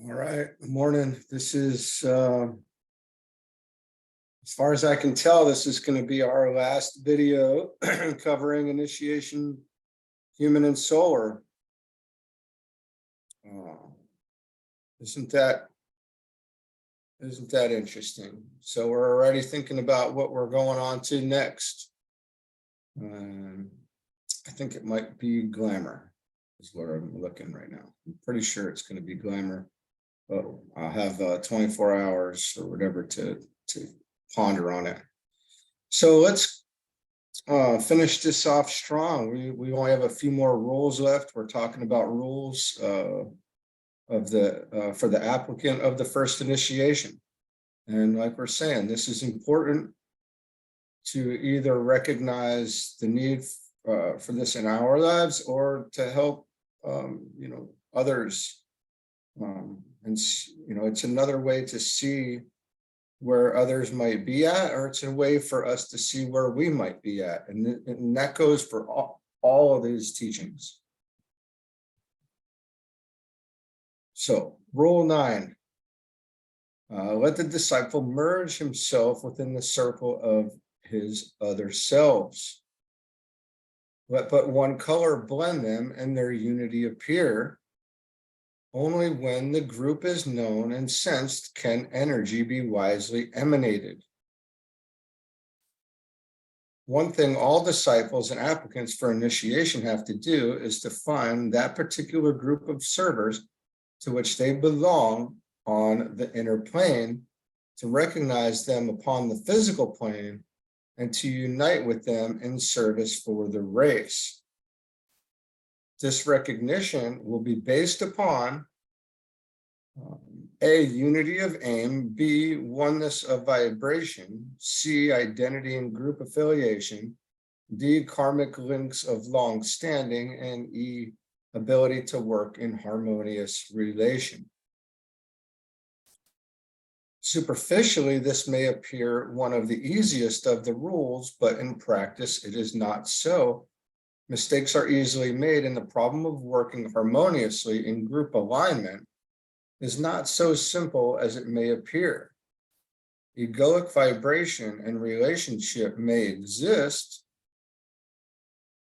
All right, good morning. This is, as far as I can tell, this is going to be our last video covering initiation, human and solar. Isn't that interesting? So we're already thinking about what we're going on to next. I think it might be glamour is where I'm looking right now. I'm pretty sure it's going to be glamour. I'll have 24 hours or whatever to ponder on it. So let's finish this off strong. We only have a few more rules left. We're talking about rules for the applicant of the first initiation. And like we're saying, this is important to either recognize the need for this in our lives or to help others. And it's another way to see where others might be at, or it's a way for us to see where we might be at. And that goes for all of these teachings. So rule 9, let the disciple merge himself within the circle of his other selves. Let but one color blend them and their unity appear. Only when the group is known and sensed can energy be wisely emanated. One thing all disciples and applicants for initiation have to do is to find that particular group of servers to which they belong on the inner plane, to recognize them upon the physical plane, and to unite with them in service for the race. This recognition will be based upon A, unity of aim, B, oneness of vibration, C, identity and group affiliation, D, karmic links of long standing, and E, ability to work in harmonious relation. Superficially, this may appear one of the easiest of the rules, but in practice, it is not so. Mistakes are easily made, and the problem of working harmoniously in group alignment is not so simple as it may appear. Egoic vibration and relationship may exist,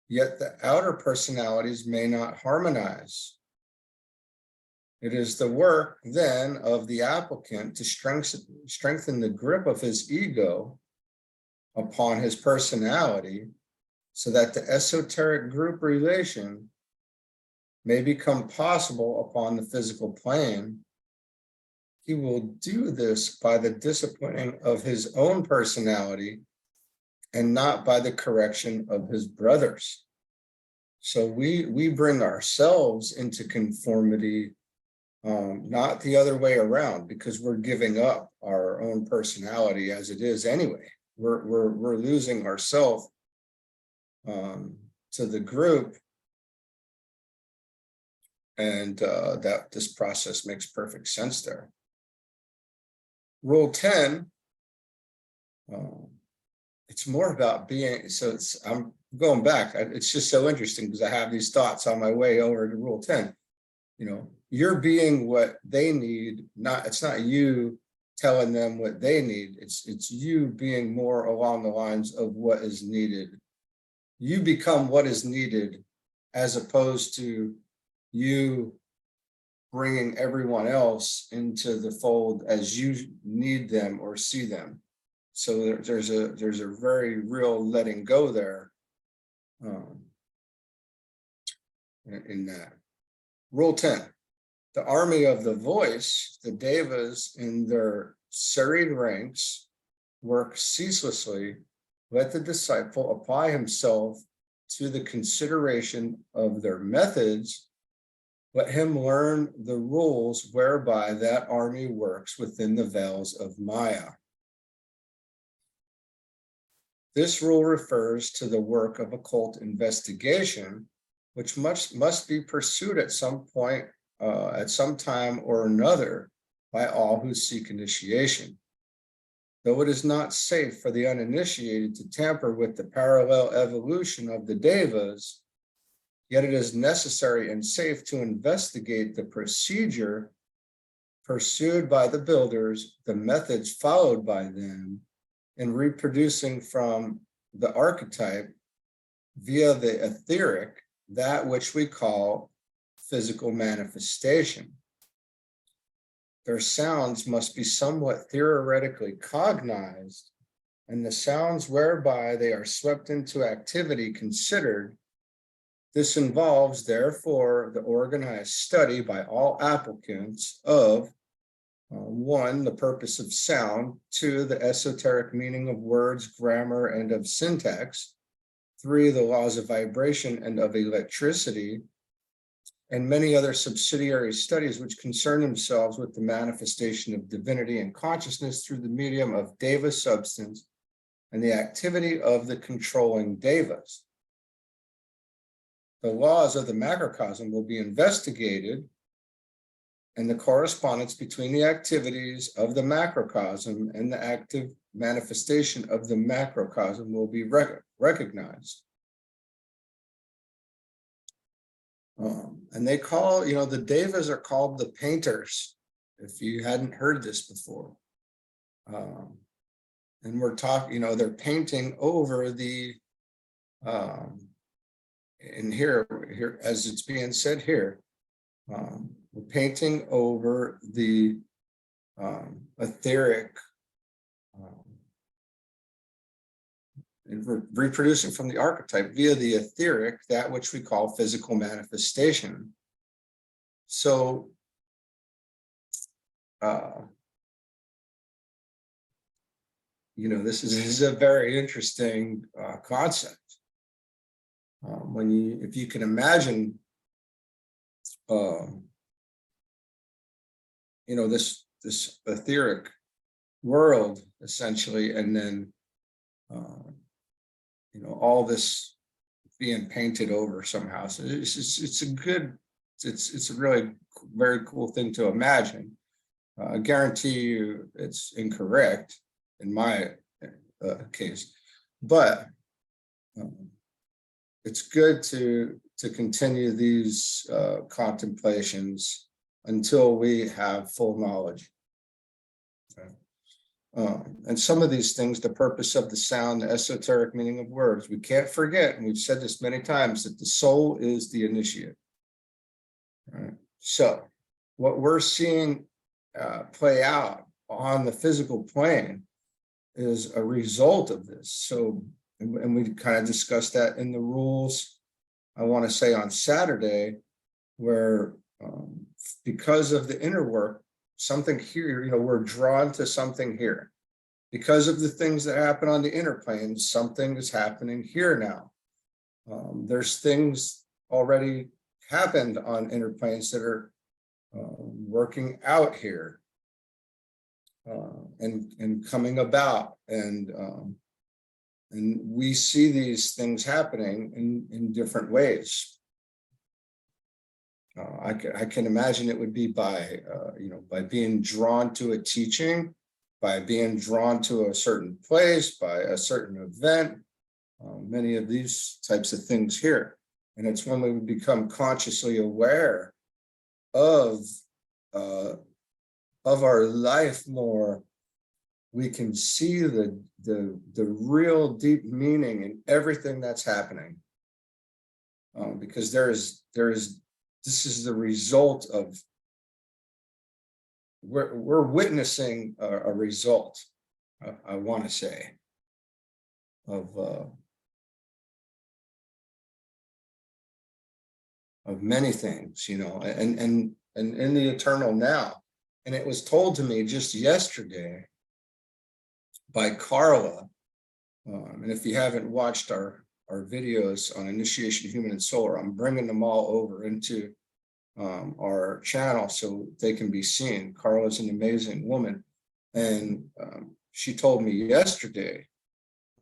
yet the outer personalities may not harmonize. It is the work, then, of the applicant to strengthen the grip of his ego upon his personality, so that the esoteric group relation may become possible upon the physical plane. He will do this by the disciplining of his own personality and not by the correction of his brothers. So we bring ourselves into conformity, not the other way around, because we're giving up our own personality as it is anyway. We're losing ourselves to the group. And that this process makes perfect sense there. Rule 10, it's more about being, so I'm going back. It's just so interesting because I have these thoughts on my way over to rule 10. You're being what they need, it's not you telling them what they need. It's you being more along the lines of what is needed. You become what is needed, as opposed to you bringing everyone else into the fold as you need them or see them. So there's a very real letting go there in that. Rule 10, the army of the voice, the devas in their serried ranks, work ceaselessly. Let the disciple apply himself to the consideration of their methods. Let him learn the rules whereby that army works within the veils of Maya. This rule refers to the work of occult investigation, which must be pursued at some point, at some time or another, by all who seek initiation. Though it is not safe for the uninitiated to tamper with the parallel evolution of the devas, yet it is necessary and safe to investigate the procedure pursued by the builders, the methods followed by them in reproducing from the archetype via the etheric that which we call physical manifestation. Their sounds must be somewhat theoretically cognized, and the sounds whereby they are swept into activity considered. This involves, therefore, the organized study by all applicants of 1, the purpose of sound; 2, the esoteric meaning of words, grammar, and of syntax; 3, the laws of vibration and of electricity; and many other subsidiary studies which concern themselves with the manifestation of divinity and consciousness through the medium of deva substance and the activity of the controlling devas. The laws of the macrocosm will be investigated, and the correspondence between the activities of the macrocosm and the active manifestation of the macrocosm will be recognized. And they call, the devas are called the painters, if you hadn't heard this before. And we're talking, they're painting over the, and here, as it's being said here, we're painting over the etheric, and we're reproducing from the archetype via the etheric, that which we call physical manifestation. So, this is a very interesting concept. If you can imagine, this etheric world essentially, and then all this being painted over somehow. So it's a really very cool thing to imagine. I guarantee you it's incorrect in my case, but it's good to continue these contemplations until we have full knowledge. Okay. And some of these things, the purpose of the sound, the esoteric meaning of words, we can't forget, and we've said this many times, that the soul is the initiate. All right. So what we're seeing play out on the physical plane is a result of this. So, and we kind of discussed that in the rules, I want to say on Saturday, where because of the inner work, something here, we're drawn to something here. Because of the things that happen on the inner plane, something is happening here now. There's things already happened on inner planes that are working out here and coming about, and we see these things happening in different ways. I can imagine it would be by by being drawn to a teaching, by being drawn to a certain place, by a certain event, many of these types of things here. And it's when we become consciously aware of our life more, we can see the real deep meaning in everything that's happening. Because this is the result of, we're witnessing a result, I want to say, of many things, and in the eternal now. And it was told to me just yesterday by Carla. And if you haven't watched our videos on initiation, human and solar, I'm bringing them all over into our channel so they can be seen. Carla's an amazing woman, and she told me yesterday,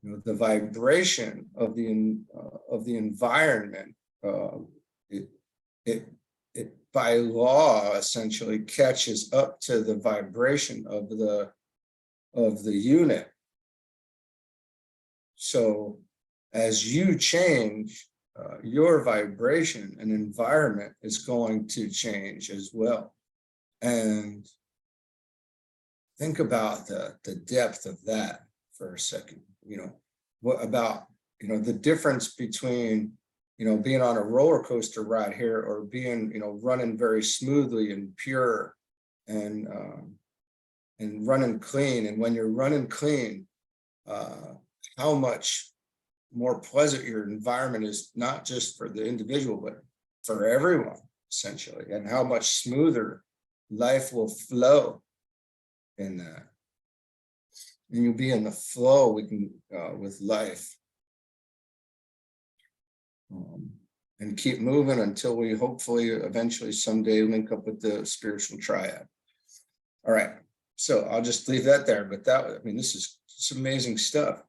the vibration of the environment, it by law essentially catches up to the vibration of the unit. So as you change, your vibration and environment is going to change as well. And think about the depth of that for a second. What about, the difference between, being on a roller coaster ride here or being, running very smoothly and pure and running clean. And when you're running clean, how much more pleasant your environment is, not just for the individual, but for everyone, essentially, and how much smoother life will flow in that. And you'll be in the flow with life. And keep moving until we hopefully eventually someday link up with the spiritual triad. All right, so I'll just leave that there. But this is amazing stuff.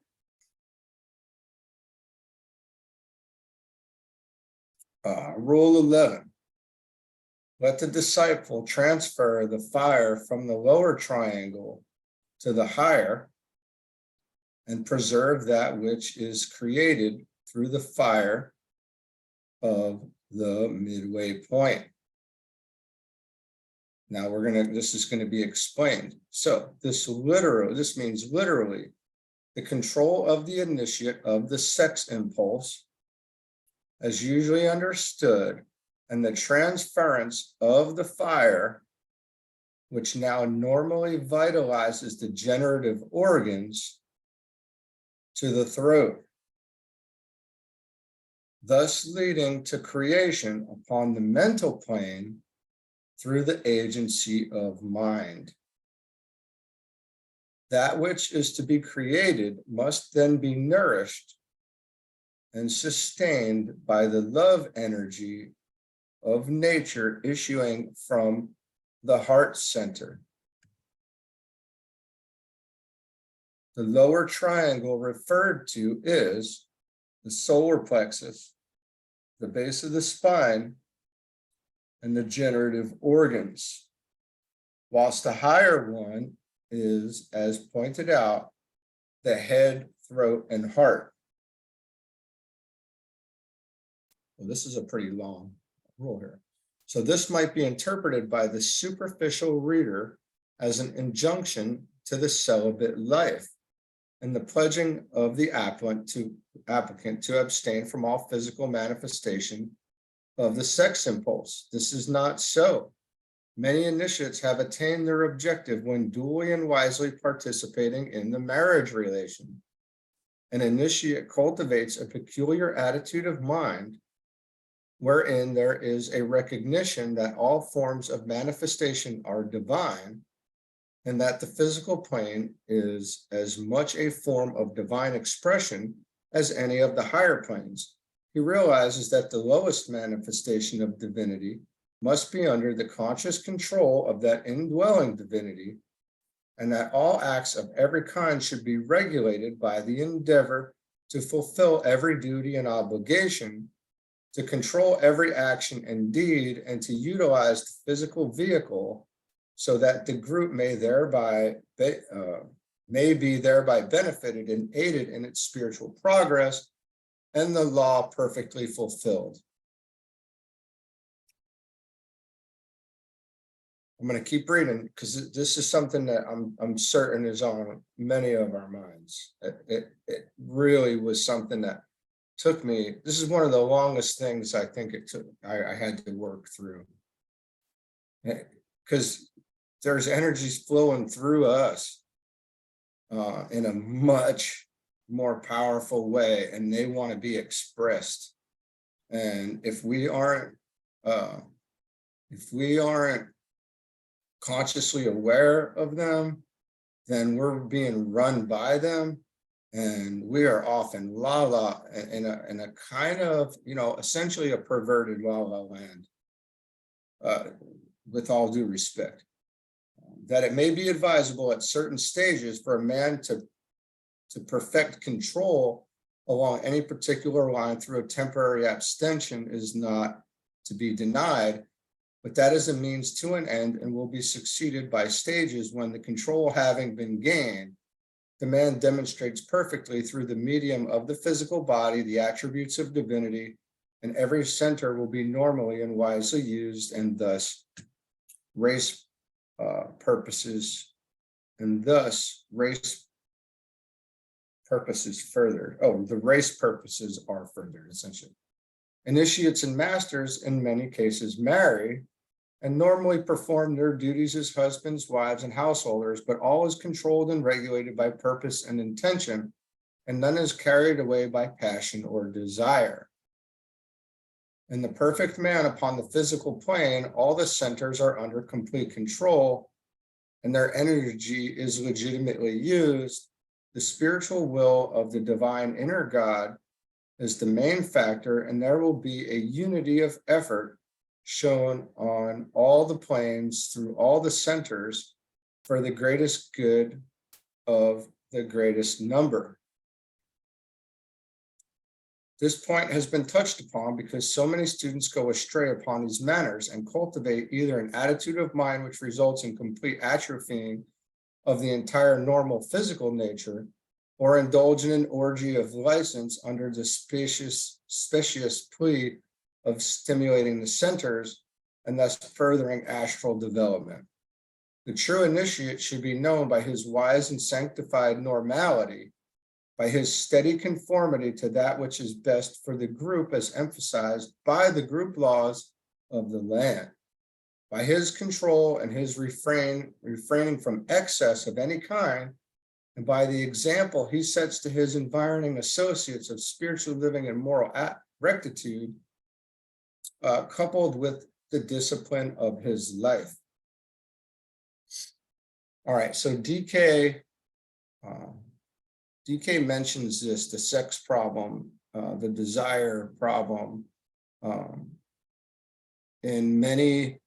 Rule 11. Let the disciple transfer the fire from the lower triangle to the higher and preserve that which is created through the fire of the midway point. Now this is going to be explained. So this means literally the control of the initiate of the sex impulse, as usually understood, and the transference of the fire, which now normally vitalizes the generative organs, to the throat, thus leading to creation upon the mental plane through the agency of mind. That which is to be created must then be nourished and sustained by the love energy of nature issuing from the heart center. The lower triangle referred to is the solar plexus, the base of the spine, and the generative organs, whilst the higher one is, as pointed out, the head, throat, and heart. Well, this is a pretty long rule here. So this might be interpreted by the superficial reader as an injunction to the celibate life and the pledging of the applicant to abstain from all physical manifestation of the sex impulse. This is not so. Many initiates have attained their objective when duly and wisely participating in the marriage relation. An initiate cultivates a peculiar attitude of mind wherein there is a recognition that all forms of manifestation are divine and that the physical plane is as much a form of divine expression as any of the higher planes. He realizes that the lowest manifestation of divinity must be under the conscious control of that indwelling divinity, and that all acts of every kind should be regulated by the endeavor to fulfill every duty and obligation, to control every action and deed, and to utilize the physical vehicle so that the group may be thereby benefited and aided in its spiritual progress and the law perfectly fulfilled. I'm going to keep reading because this is something that I'm certain is on many of our minds. It really was something that took me. This is one of the longest things I think it took. I had to work through, because there's energies flowing through us in a much more powerful way, and they want to be expressed. And if we aren't consciously aware of them, then we're being run by them, and we are off in la-la, in a kind of, essentially a perverted la-la land, with all due respect. That it may be advisable at certain stages for a man to perfect control along any particular line through a temporary abstention is not to be denied, but that is a means to an end and will be succeeded by stages when, the control having been gained, the man demonstrates perfectly through the medium of the physical body the attributes of divinity, and every center will be normally and wisely used, and thus race purposes and thus race purposes furthered. Oh, the race purposes are furthered, essentially. Initiates and masters in many cases marry and normally perform their duties as husbands, wives, and householders, but all is controlled and regulated by purpose and intention, and none is carried away by passion or desire. In the perfect man upon the physical plane, all the centers are under complete control, and their energy is legitimately used. The spiritual will of the divine inner God is the main factor, and there will be a unity of effort shown on all the planes through all the centers for the greatest good of the greatest number. This point has been touched upon because so many students go astray upon these manners and cultivate either an attitude of mind which results in complete atrophying of the entire normal physical nature, or indulge in an orgy of license under the specious plea of stimulating the centers and thus furthering astral development. The true initiate should be known by his wise and sanctified normality, by his steady conformity to that which is best for the group as emphasized by the group laws of the land, by his control and his refraining from excess of any kind, and by the example he sets to his environing associates of spiritual living and moral rectitude, coupled with the discipline of his life. All right, so DK mentions this, the sex problem, the desire problem, in many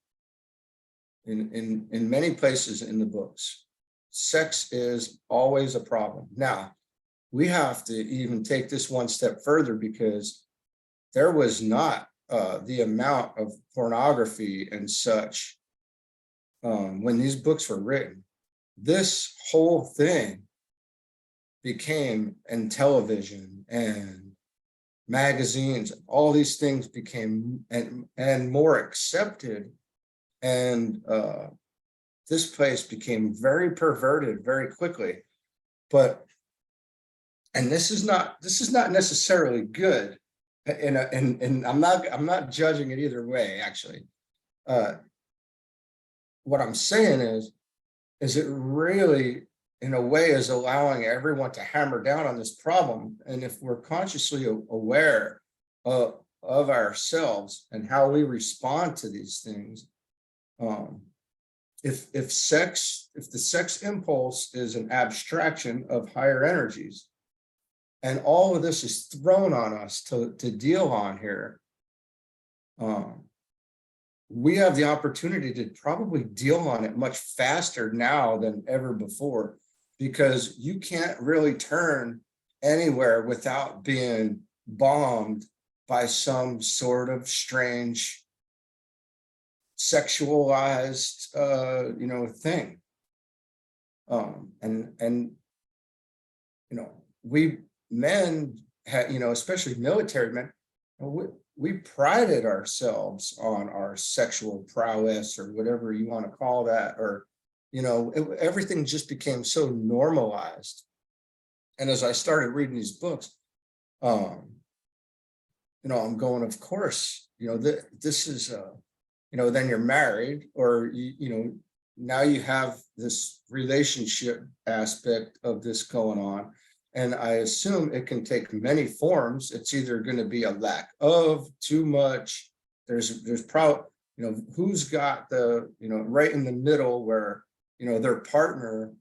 places in the books. Sex is always a problem. Now, we have to even take this one step further, because there was not the amount of pornography and such when these books were written. This whole thing became, and television and magazines, all these things became and more accepted, and this place became very perverted very quickly. And this is not necessarily good, and I'm not judging it either way, actually. What I'm saying is it really, in a way, is allowing everyone to hammer down on this problem. And if we're consciously aware of ourselves and how we respond to these things, if the sex impulse is an abstraction of higher energies, and all of this is thrown on us to deal on here, we have the opportunity to probably deal on it much faster now than ever before, because you can't really turn anywhere without being bombed by some sort of strange sexualized thing. And we men had, especially military men, we prided ourselves on our sexual prowess, or whatever you want to call that, or everything just became so normalized. And as I started reading these books, I'm going, of course, this is then you're married, or now you have this relationship aspect of this going on. And I assume it can take many forms. It's either going to be a lack of, too much. There's probably, who's got the, right in the middle where, their partner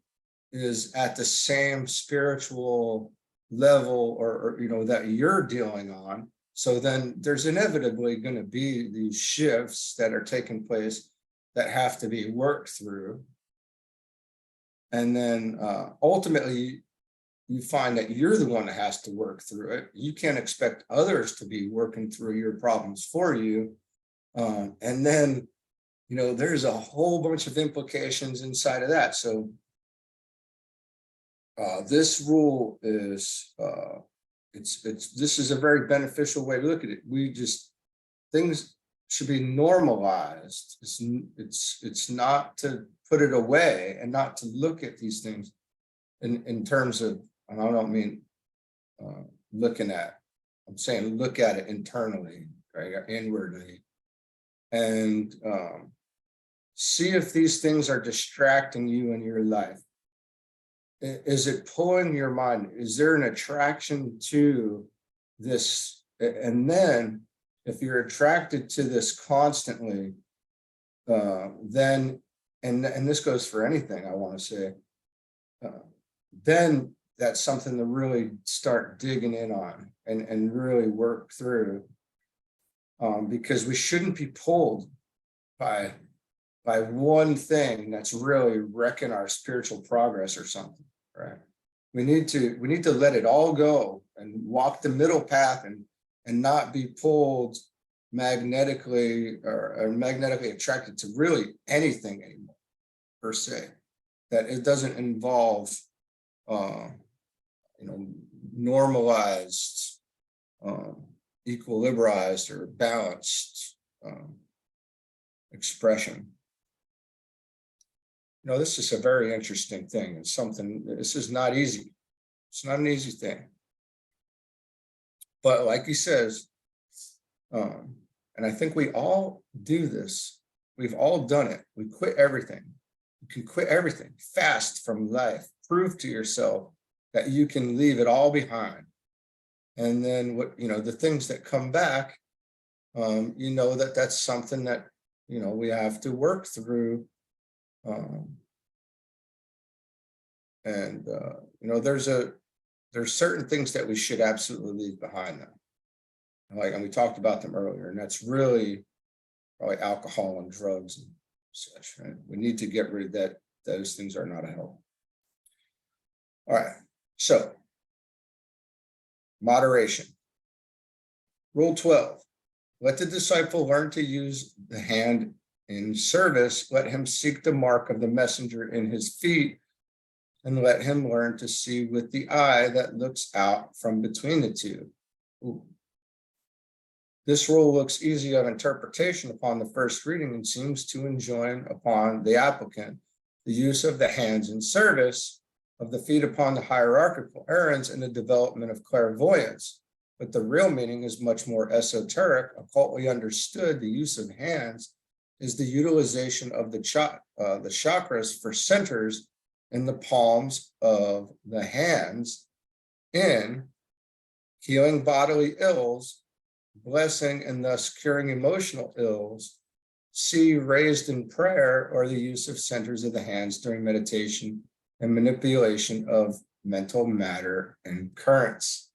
is at the same spiritual level or that you're dealing on. So then there's inevitably going to be these shifts that are taking place that have to be worked through. And then ultimately, you find that you're the one that has to work through it. You can't expect others to be working through your problems for you. And then, there's a whole bunch of implications inside of that. So this rule is, this is a very beneficial way to look at it. Things should be normalized. It's not to put it away and not to look at these things in terms of, and I don't mean looking at, I'm saying look at it internally, right, inwardly, and see if these things are distracting you in your life. Is it pulling your mind? Is there an attraction to this? And then if you're attracted to this constantly, then, and this goes for anything, I want to say, then that's something to really start digging in on and really work through, because we shouldn't be pulled by one thing that's really wrecking our spiritual progress or something, right? We need to let it all go and walk the middle path and not be pulled magnetically or magnetically attracted to really anything anymore, per se, that it doesn't involve normalized, equilibrized or balanced expression. This is a very interesting thing. It's something, this is not easy. It's not an easy thing. But like he says, and I think we all do this. We've all done it. We quit everything. You can quit everything fast from life. Prove to yourself that you can leave it all behind. And then the things that come back, that's something that, we have to work through. There's certain things that we should absolutely leave behind now. And we talked about them earlier, and that's really probably alcohol and drugs and such, right? We need to get rid of that. Those things are not a help. All right, so moderation. Rule 12, let the disciple learn to use the hand in service. Let him seek the mark of the messenger in his feet, and let him learn to see with the eye that looks out from between the two. Ooh. This rule looks easy of interpretation upon the first reading and seems to enjoin upon the applicant the use of the hands in service, of the feet upon the hierarchical errands, and the development of clairvoyance. But the real meaning is much more esoteric. Occultly understood, the use of hands is the utilization of the chakras for centers in the palms of the hands in healing bodily ills, blessing and thus curing emotional ills. See raised in prayer, or the use of centers of the hands during meditation and manipulation of mental matter and currents.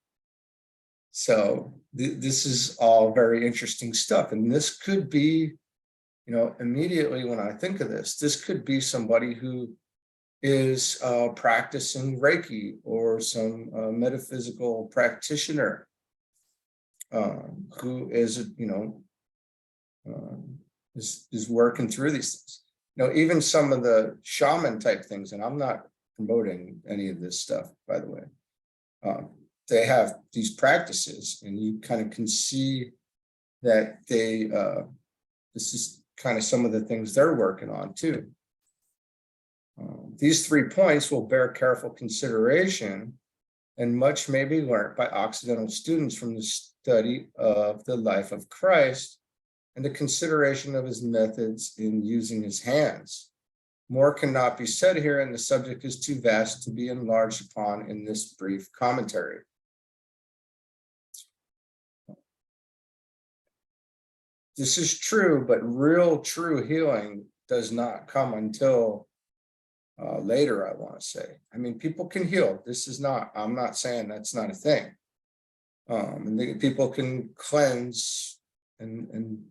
So this is all very interesting stuff. And this could be, immediately when I think of this could be somebody who is practicing Reiki, or some metaphysical practitioner who is, is working through these things. Even some of the shaman type things, and I'm not promoting any of this stuff, by the way. They have these practices, and you kind of can see that this is kind of some of the things they're working on too. These 3 points will bear careful consideration, and much may be learned by Occidental students from the study of the life of Christ and the consideration of his methods in using his hands. More cannot be said here, and the subject is too vast to be enlarged upon in this brief commentary. This is true, but real true healing does not come until later, I want to say. I mean, people can heal. This is not, I'm not saying that's not a thing. And people can cleanse and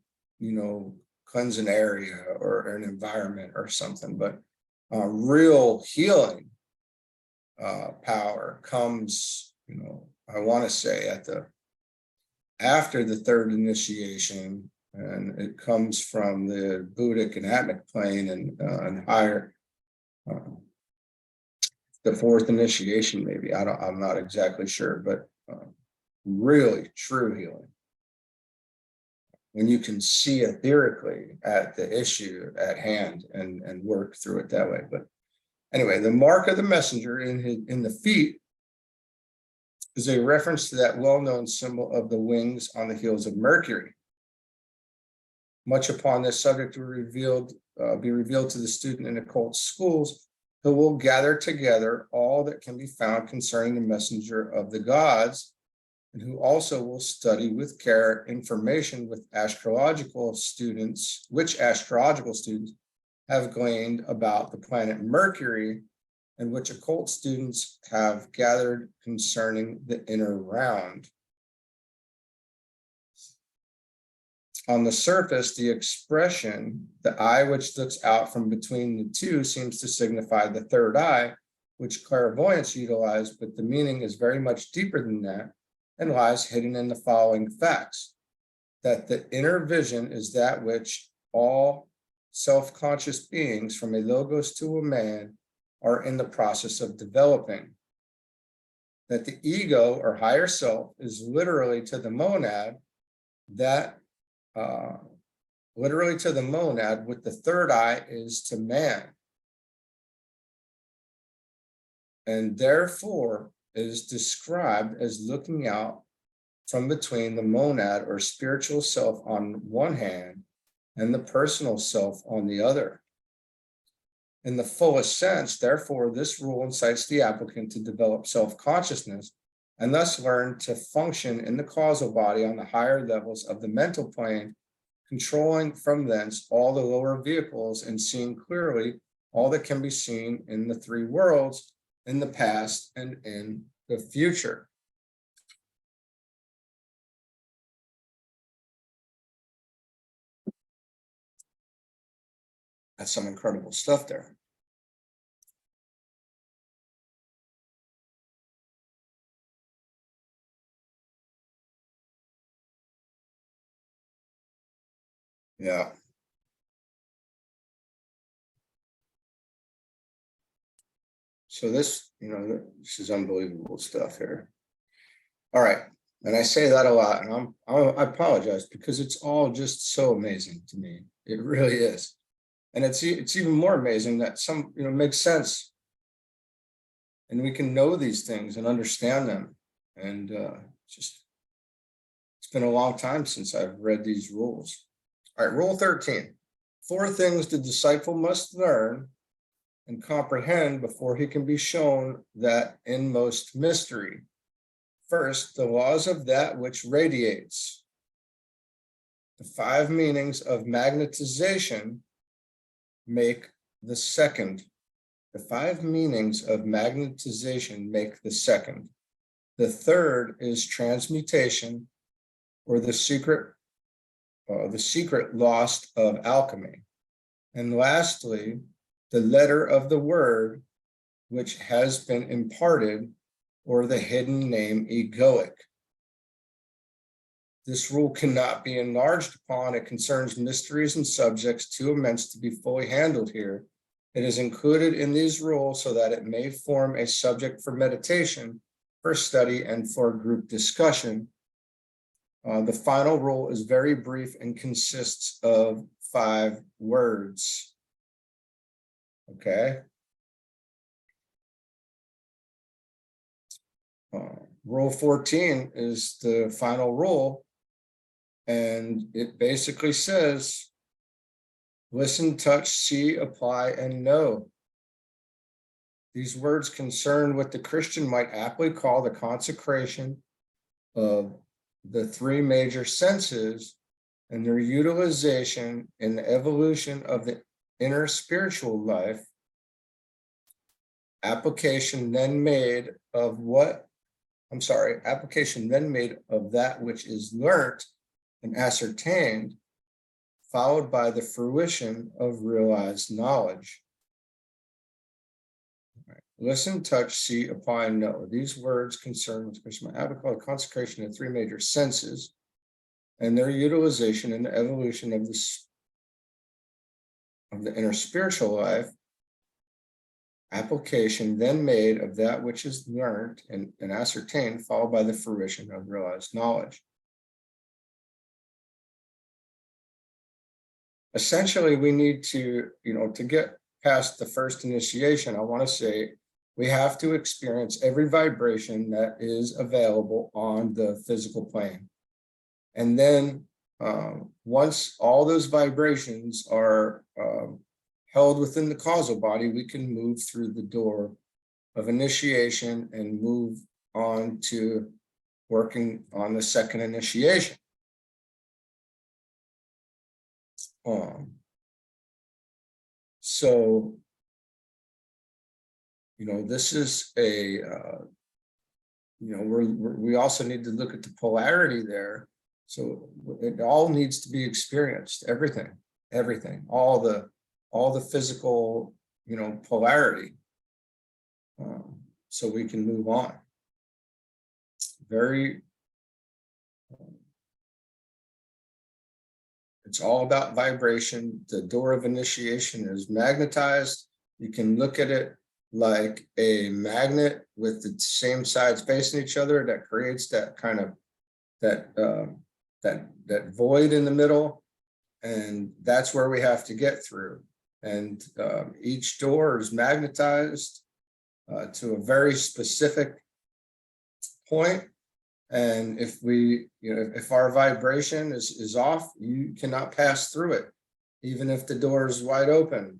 cleanse an area or an environment or something, but real healing power comes, I want to say after the third initiation, and it comes from the Buddhic and Atmic plane and higher. The fourth initiation, maybe. I'm not exactly sure, but really true healing. when you can see etherically at the issue at hand and work through it that way. But anyway, the mark of the messenger in the feet is a reference to that well-known symbol of the wings on the heels of Mercury. Much upon this subject will be revealed to the student in occult schools, who will gather together all that can be found concerning the messenger of the gods, and who also will study with care information with astrological students, which astrological students have gleaned about the planet Mercury, and which occult students have gathered concerning the inner round. On the surface, the expression, the eye which looks out from between the two, seems to signify the third eye, which clairvoyants utilize, but the meaning is very much deeper than that and lies hidden in the following facts: that the inner vision is that which all self-conscious beings, from a logos to a man, are in the process of developing. That the ego, or higher self, is literally to the monad what the third eye is to man, and therefore is described as looking out from between the monad or spiritual self on one hand and the personal self on the other. In the fullest sense, therefore, this rule incites the applicant to develop self-consciousness and thus learn to function in the causal body on the higher levels of the mental plane, controlling from thence all the lower vehicles and seeing clearly all that can be seen in the three worlds, in the past and in the future. That's some incredible stuff there. Yeah. So this is unbelievable stuff here. All right. And I say that a lot, and I apologize because it's all just so amazing to me. It really is. And it's even more amazing that some, makes sense. And we can know these things and understand them. And it's been a long time since I've read these rules. All right, rule 13. 4 things the disciple must learn and comprehend before he can be shown that inmost mystery. First, the laws of that which radiates. The 5 meanings of magnetization make the second. The 5 meanings of magnetization make the second. The third is transmutation, or the secret lost of alchemy. And lastly, the letter of the word which has been imparted, or the hidden name egoic. This rule cannot be enlarged upon. It concerns mysteries and subjects too immense to be fully handled here. It is included in these rules so that it may form a subject for meditation, for study, and for group discussion. The final rule is very brief and consists of 5 words. Okay. Rule 14 is the final rule, and it basically says, listen, touch, see, apply, and know. These words concern what the Christian might aptly call the consecration of the 3 major senses and their utilization in the evolution of the inner spiritual life. Application then made of that which is learnt and ascertained, followed by the fruition of realized knowledge. Right. Listen, touch, see, apply, and know. These words concern the consecration of 3 major senses and their utilization in the evolution of the inner spiritual life. Application then made of that which is learned and ascertained, followed by the fruition of realized knowledge. essentially we need to, to get past the first initiation, I want to say we have to experience every vibration that is available on the physical plane. And then once all those vibrations are held within the causal body, we can move through the door of initiation and move on to working on the second initiation. So, this is a, we also need to look at the polarity there. So it all needs to be experienced, everything, all the physical, polarity, so we can move on. It's all about vibration. The door of initiation is magnetized. You can look at it like a magnet with the same sides facing each other that creates that kind of that void in the middle, and that's where we have to get through. And each door is magnetized to a very specific point. And if we, if our vibration is off, you cannot pass through it. Even if the door is wide open,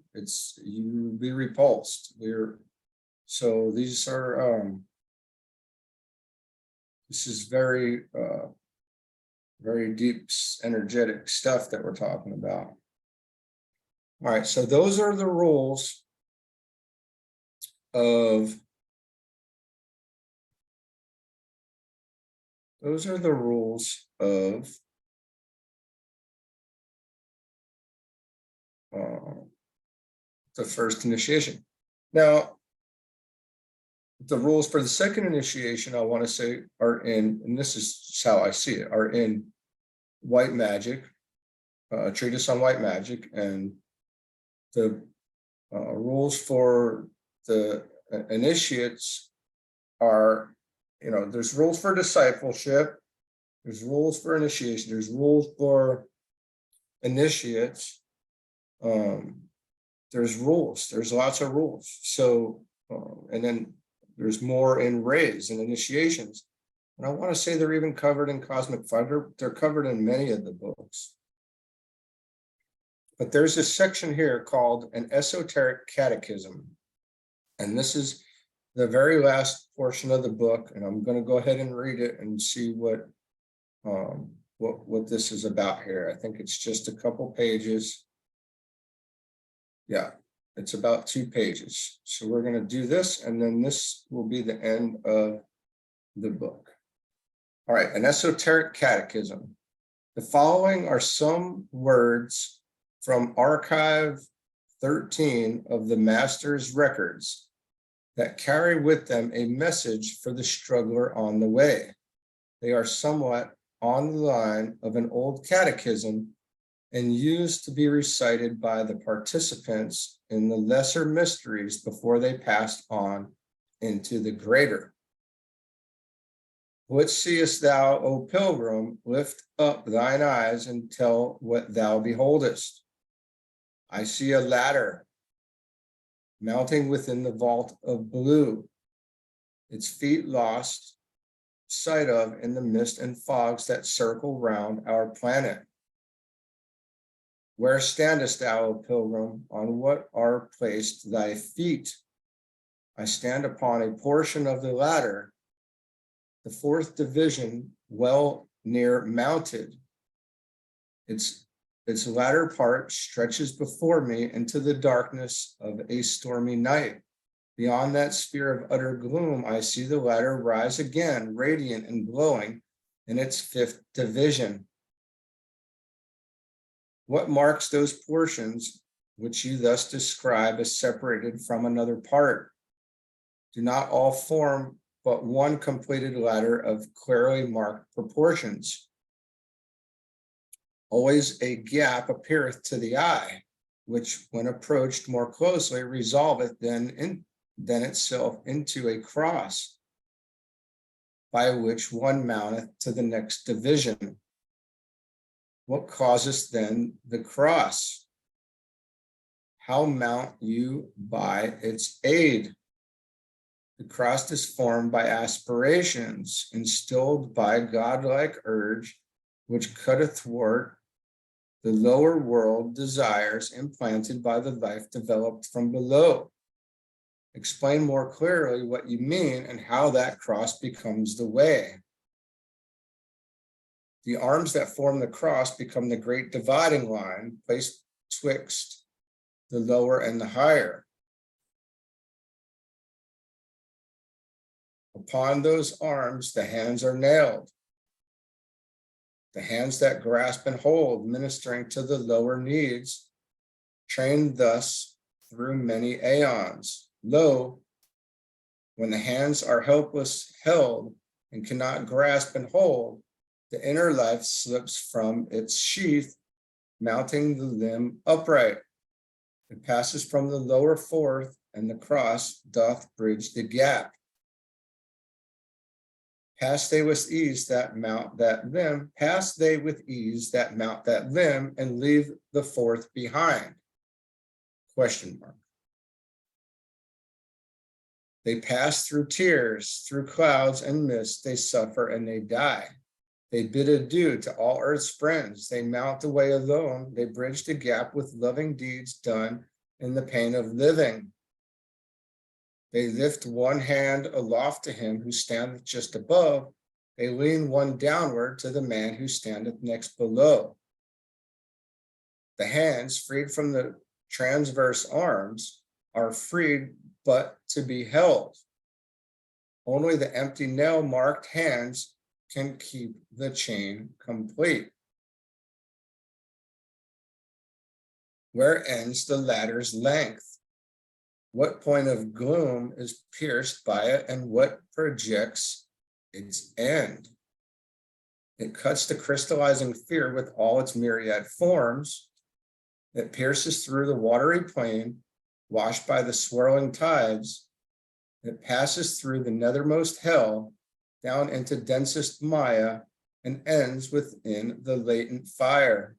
you will be repulsed. So these are, this is very, very deep, energetic stuff that we're talking about. All right, so those are the rules of, the first initiation. Now, the rules for the second initiation, I want to say, are in, and this is how I see it, are in White Magic, a treatise on white magic, and the rules for the initiates are, there's rules for discipleship, there's rules for initiation, there's rules for initiates. There's lots of rules. So, and then there's more in rays and initiations. And I want to say they're even covered in Cosmic Fighter. They're covered in many of the books. But there's this section here called an esoteric catechism. And this is the very last portion of the book. And I'm going to go ahead and read it and see what this is about here. I think it's just a couple pages. Yeah, it's about 2 pages. So we're going to do this, and then this will be the end of the book. All right, an esoteric catechism. The following are some words from Archive 13 of the Master's records that carry with them a message for the struggler on the way. They are somewhat on the line of an old catechism and used to be recited by the participants in the lesser mysteries before they passed on into the greater. What seest thou, O pilgrim? Lift up thine eyes and tell what thou beholdest. I see a ladder mounting within the vault of blue, its feet lost sight of in the mist and fogs that circle round our planet. Where standest thou, O pilgrim? On what are placed thy feet? I stand upon a portion of the ladder, the 4th division, well near mounted. Its latter part stretches before me into the darkness of a stormy night. Beyond that sphere of utter gloom, I see the ladder rise again, radiant and glowing in its 5th division. What marks those portions which you thus describe as separated from another part? Do not all form but one completed ladder of clearly marked proportions? Always a gap appeareth to the eye, which when approached more closely resolveth then itself into a cross, by which one mounteth to the next division. What causeth then the cross? How mount you by its aid? The cross is formed by aspirations, instilled by godlike urge, which cut athwart the lower world desires implanted by the life developed from below. Explain more clearly what you mean and how that cross becomes the way. The arms that form the cross become the great dividing line placed twixt the lower and the higher. Upon those arms, the hands are nailed. The hands that grasp and hold, ministering to the lower needs, trained thus through many aeons. Lo, when the hands are helpless held and cannot grasp and hold, the inner life slips from its sheath, mounting the limb upright. It passes from the lower forth, and the cross doth bridge the gap. Pass they with ease that mount that limb, pass they with ease that mount that limb, and leave the fourth behind? Question mark. They pass through tears, through clouds and mist, they suffer and they die. They bid adieu to all earth's friends, they mount the way alone, they bridge the gap with loving deeds done in the pain of living. They lift one hand aloft to him who standeth just above. They lean one downward to the man who standeth next below. The hands, freed from the transverse arms, are freed but to be held. Only the empty nail-marked hands can keep the chain complete. Where ends the ladder's length? What point of gloom is pierced by it, and what projects its end? It cuts the crystallizing fear with all its myriad forms. It pierces through the watery plain, washed by the swirling tides. It passes through the nethermost hell, down into densest Maya, and ends within the latent fire,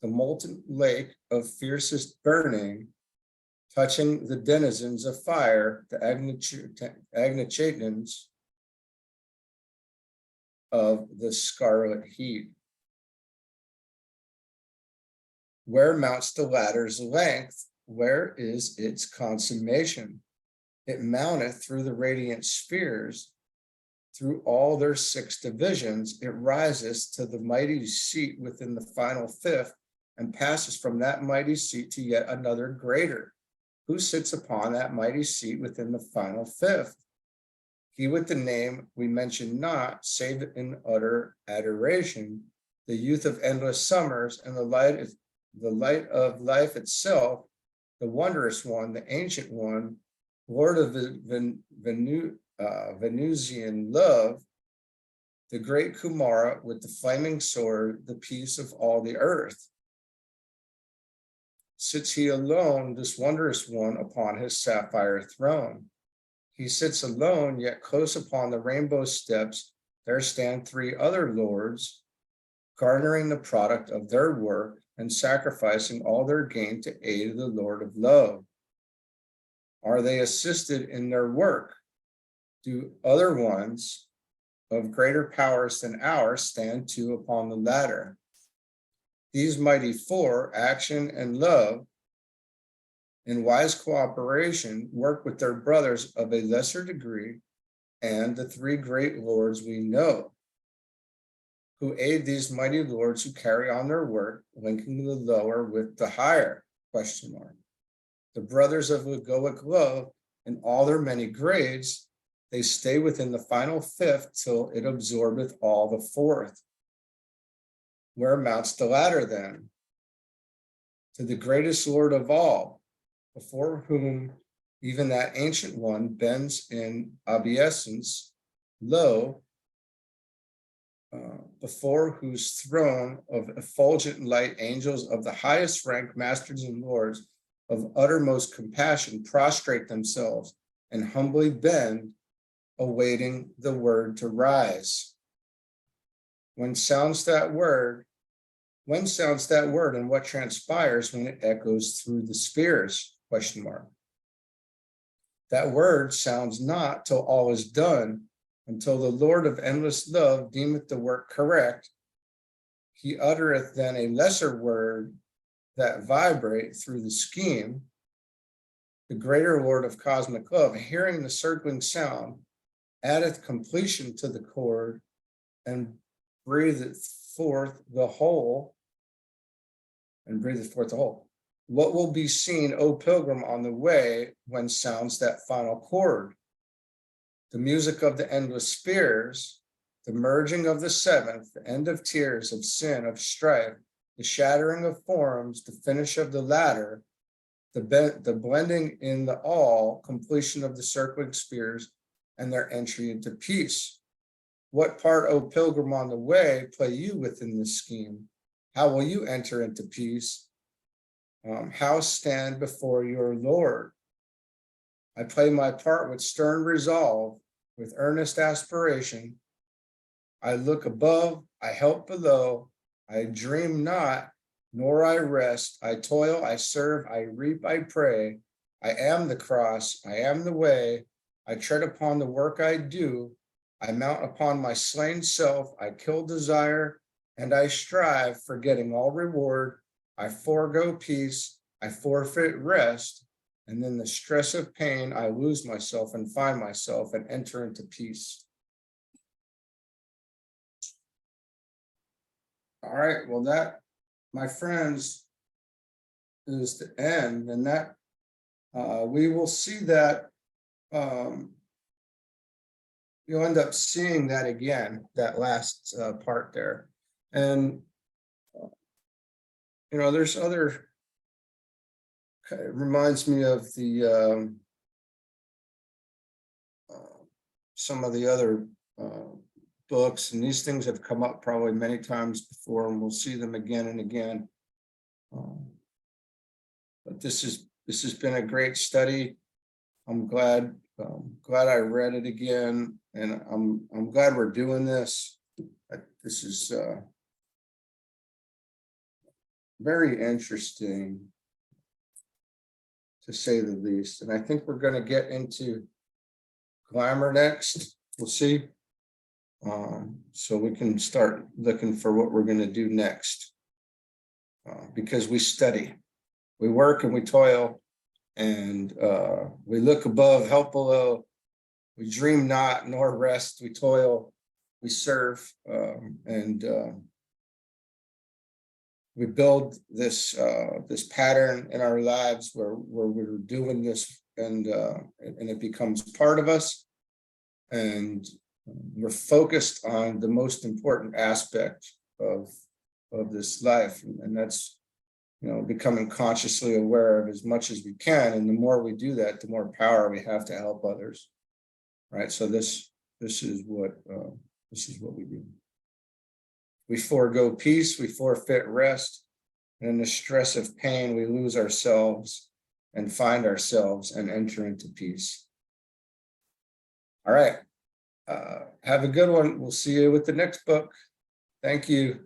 the molten lake of fiercest burning, touching the denizens of fire, the Agnachetans of the scarlet heat. Where mounts the ladder's length? Where is its consummation? It mounteth through the radiant spheres, through all their 6 divisions. It rises to the mighty seat within the final fifth, and passes from that mighty seat to yet another greater. Who sits upon that mighty seat within the final fifth? He with the name we mention not, save in utter adoration, the youth of endless summers, and the light of life itself, the wondrous one, the ancient one, Lord of Venusian love, the great Kumara with the flaming sword, the peace of all the earth. Sits he alone, this wondrous one, upon his sapphire throne. He sits alone, yet close upon the rainbow steps, there stand 3 other lords, garnering the product of their work and sacrificing all their gain to aid the Lord of love. Are they assisted in their work? Do other ones of greater powers than ours stand too upon the ladder? These mighty 4, action and love, in wise cooperation, work with their brothers of a lesser degree, and the 3 great lords we know, who aid these mighty lords who carry on their work, linking the lower with the higher, question mark. The brothers of egoic love, in all their many grades, they stay within the final fifth till it absorbeth all the fourth. Where mounts the ladder then? To the greatest Lord of all, before whom even that ancient one bends in obeisance, lo, before whose throne of effulgent light angels of the highest rank, masters and lords of uttermost compassion, prostrate themselves and humbly bend, awaiting the word to rise. When sounds that word, When sounds that word, and what transpires when it echoes through the spheres? ? That word sounds not till all is done, until the Lord of endless love deemeth the work correct. He uttereth then a lesser word that vibrate through the scheme. The greater Lord of cosmic love, hearing the circling sound, addeth completion to the chord and breatheth forth the whole. What will be seen, O pilgrim, on the way when sounds that final chord? The music of the endless spheres, the merging of the seventh, the end of tears, of sin, of strife, the shattering of forms, the finish of the ladder, the blending in the all, completion of the circling spheres, and their entry into peace. What part, O pilgrim, on the way play you within this scheme? How will you enter into peace? How stand before your Lord? I play my part with stern resolve, with earnest aspiration. I look above, I help below, I dream not, nor I rest. I toil, I serve, I reap, I pray. I am the cross, I am the way. I tread upon the work I do. I mount upon my slain self, I kill desire, and I strive, forgetting all reward. I forego peace, I forfeit rest, and then the stress of pain, I lose myself and find myself and enter into peace. All right, well, that, my friends, is the end, and that we will see that you'll end up seeing that again, that last part there. And there's other, it reminds me of the some of the other books, and these things have come up probably many times before, and we'll see them again and again. But this has been a great study. I'm glad I read it again, and I'm glad we're doing this. This is very interesting, to say the least. And I think we're going to get into glamour next. We'll see. So we can start looking for what we're going to do next, because we study, we work, and we toil, and we look above, help below. We dream not, nor rest. We toil, we serve, and we build this this pattern in our lives where we're doing this, and it becomes part of us, and we're focused on the most important aspect of this life, and that's becoming consciously aware of as much as we can. And the more we do that, the more power we have to help others, right? So this is what we do. We forego peace, we forfeit rest, and in the stress of pain, we lose ourselves and find ourselves and enter into peace. All right. Have a good one. We'll see you with the next book. Thank you.